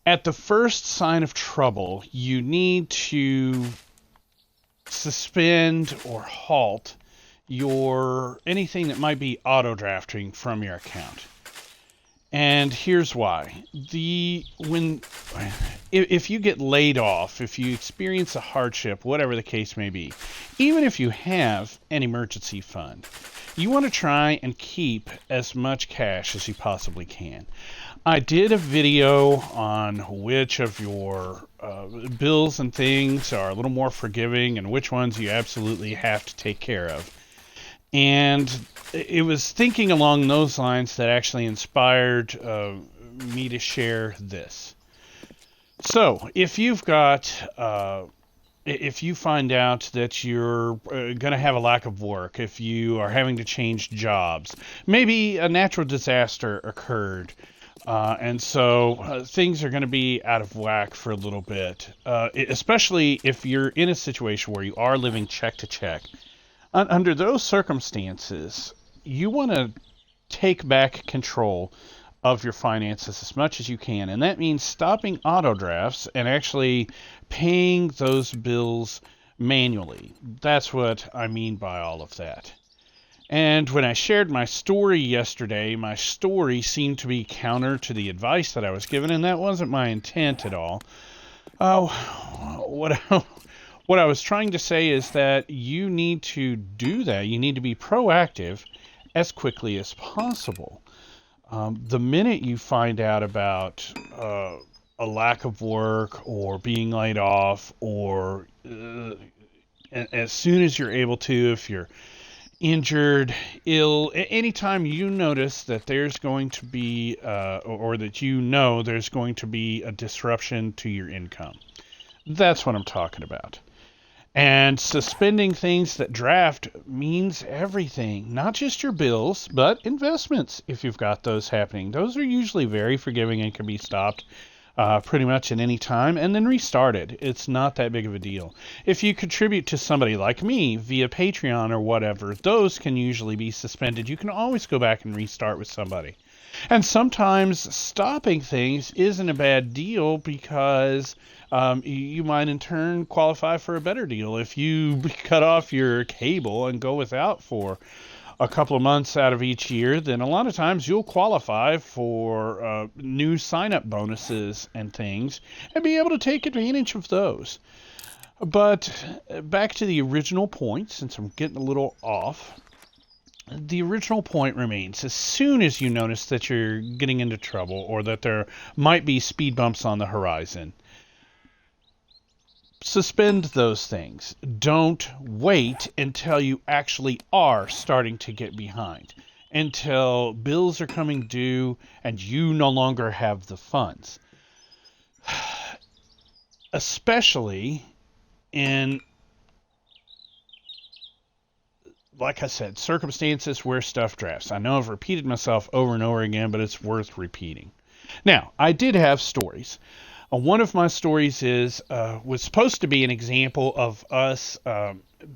At the first sign of trouble, you need to suspend or halt your anything that might be auto drafting from your account. And here's why. If you get laid off, if you experience a hardship, whatever the case may be, even if you have an emergency fund, you want to try and keep as much cash as you possibly can. I did a video on which of your bills and things are a little more forgiving and which ones you absolutely have to take care of. And it was thinking along those lines that actually inspired me to share this. So, if you find out that you're going to have a lack of work, if you are having to change jobs, maybe a natural disaster occurred, and so things are going to be out of whack for a little bit, especially if you're in a situation where you are living check to check. Under those circumstances, you want to take back control of your finances as much as you can, and that means stopping auto drafts and actually paying those bills manually. That's what I mean by all of that. And when I shared my story yesterday, my story seemed to be counter to the advice that I was given, and that wasn't my intent at all. What I was trying to say is that you need to do that. You need to be proactive as quickly as possible. The minute you find out about a lack of work or being laid off, or as soon as you're able to, if you're injured, ill, anytime you notice that there's going to be, or that you know there's going to be a disruption to your income. That's what I'm talking about. And suspending things that draft means everything, not just your bills, but investments, if you've got those happening. Those are usually very forgiving and can be stopped pretty much at any time and then restarted. It's not that big of a deal. If you contribute to somebody like me via Patreon or whatever, those can usually be suspended. You can always go back and restart with somebody. And sometimes stopping things isn't a bad deal because you might in turn qualify for a better deal. If you cut off your cable and go without for a couple of months out of each year, then a lot of times you'll qualify for new sign-up bonuses and things and be able to take advantage of those. But back to the original point, since I'm getting a little off, the original point remains. As soon as you notice that you're getting into trouble or that there might be speed bumps on the horizon, suspend those things. Don't wait until you actually are starting to get behind, until bills are coming due and you no longer have the funds. Especially in, like I said, circumstances where stuff drafts. I know I've repeated myself over and over again, but it's worth repeating. Now, I did have stories. One of my stories was supposed to be an example of us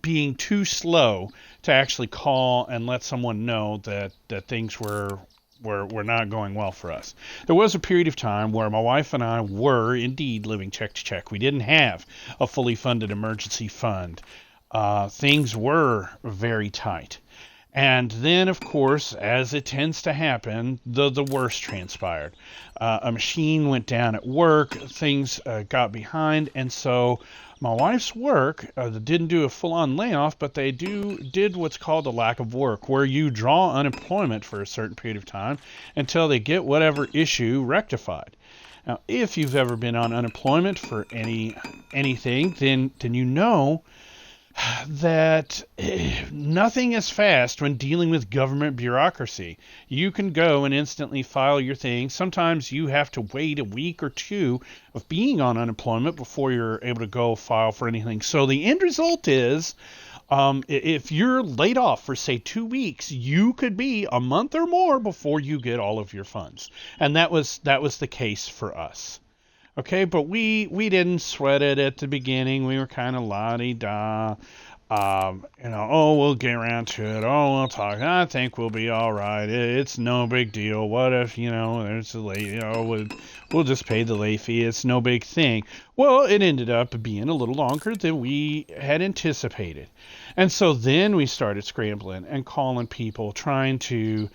being too slow to actually call and let someone know that things were not going well for us. There was a period of time where my wife and I were indeed living check to check. We didn't have a fully funded emergency fund. Things were very tight. And then, of course, as it tends to happen, the worst transpired. A machine went down at work, things got behind, and so my wife's work didn't do a full-on layoff, but they did what's called a lack of work, where you draw unemployment for a certain period of time until they get whatever issue rectified. Now, if you've ever been on unemployment for anything, then you know that nothing is fast when dealing with government bureaucracy. You can go and instantly file your thing. Sometimes you have to wait a week or two of being on unemployment before you're able to go file for anything. So the end result is, if you're laid off for, say, 2 weeks, you could be a month or more before you get all of your funds. And that was the case for us. Okay, but we didn't sweat it at the beginning. We were kind of la-di-da. Oh, we'll get around to it. Oh, we'll talk. I think we'll be all right. It's no big deal. What if, there's a late, we'll just pay the late fee. It's no big thing. Well, it ended up being a little longer than we had anticipated. And so then we started scrambling and calling people, trying to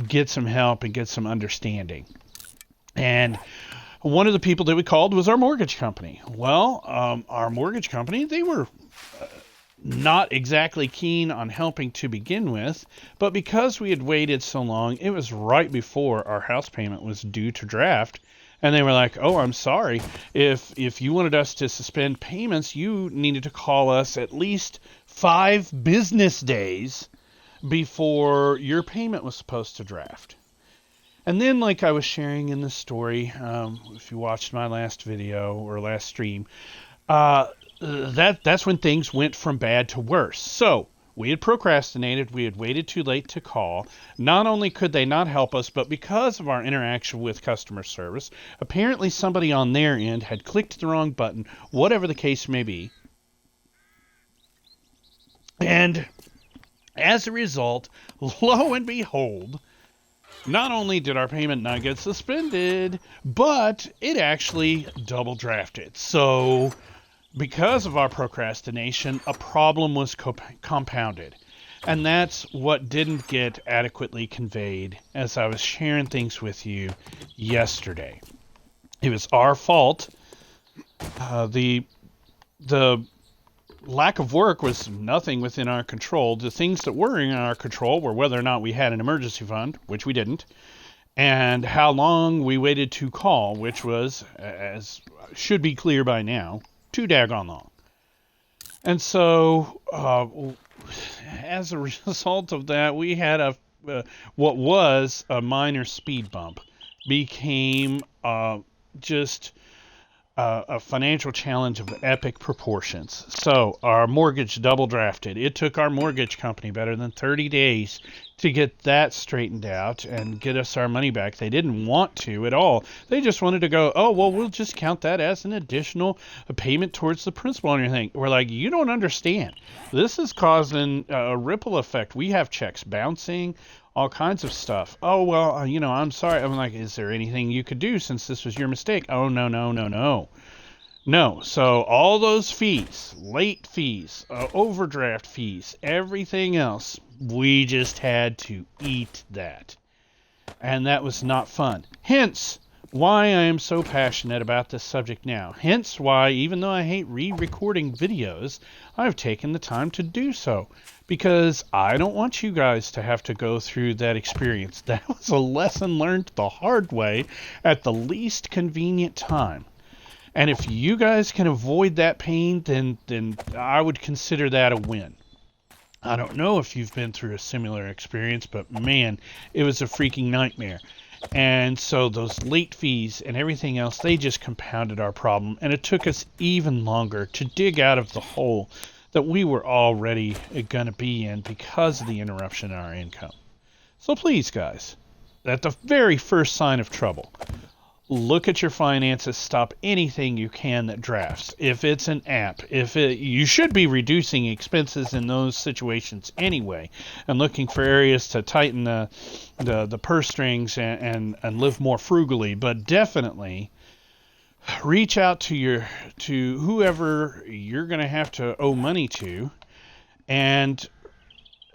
get some help and get some understanding. And one of the people that we called was our mortgage company. Well, our mortgage company, they were not exactly keen on helping to begin with, but because we had waited so long, it was right before our house payment was due to draft, and they were like, "Oh, I'm sorry. If you wanted us to suspend payments, you needed to call us at least 5 business days before your payment was supposed to draft." And then, like I was sharing in the story, if you watched my last video or last stream, that's when things went from bad to worse. So we had procrastinated. We had waited too late to call. Not only could they not help us, but because of our interaction with customer service, apparently somebody on their end had clicked the wrong button, whatever the case may be. And as a result, lo and behold, not only did our payment not get suspended, but it actually double drafted. So because of our procrastination, a problem was compounded. And that's what didn't get adequately conveyed as I was sharing things with you yesterday. It was our fault. The lack of work was nothing within our control. The things that were in our control were whether or not we had an emergency fund, which we didn't, and how long we waited to call, which was, as should be clear by now, too daggone long. And so, as a result of that, we had what was a minor speed bump became just a financial challenge of epic proportions. So our mortgage double drafted. It took our mortgage company better than 30 days to get that straightened out and get us our money back. They didn't want to at all. They just wanted to go, oh, well, we'll just count that as an additional payment towards the principal and everything. We're like, you don't understand. This is causing a ripple effect. We have checks bouncing, all kinds of stuff. Oh, well, I'm sorry. I'm like, is there anything you could do since this was your mistake? Oh, no. No. So all those fees, late fees, overdraft fees, everything else, we just had to eat that. And that was not fun. Hence why I am so passionate about this subject now. Hence why, even though I hate re-recording videos, I've taken the time to do so. Because I don't want you guys to have to go through that experience. That was a lesson learned the hard way at the least convenient time. And if you guys can avoid that pain, then I would consider that a win. I don't know if you've been through a similar experience, but man, it was a freaking nightmare. And so those late fees and everything else, they just compounded our problem. And it took us even longer to dig out of the hole that we were already going to be in because of the interruption in our income. So please, guys, at the very first sign of trouble, look at your finances, stop anything you can that drafts. If it's an app, you should be reducing expenses in those situations anyway, and looking for areas to tighten the purse strings and live more frugally. But definitely reach out to whoever you're going to have to owe money to, and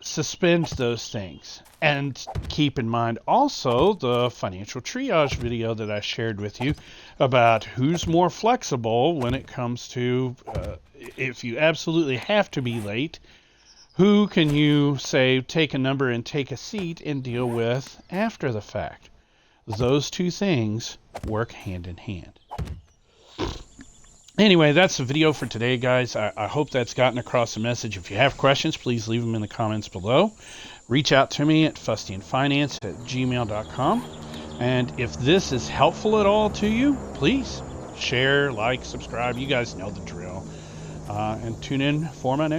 suspend those things. And keep in mind also the financial triage video that I shared with you about who's more flexible when it comes to if you absolutely have to be late, who can you say take a number and take a seat and deal with after the fact. Those two things work hand in hand. Anyway, that's the video for today, guys. I hope that's gotten across the message. If you have questions, please leave them in the comments below. Reach out to me at fustianfinance@gmail.com. And if this is helpful at all to you, please share, like, subscribe. You guys know the drill. And tune in for my next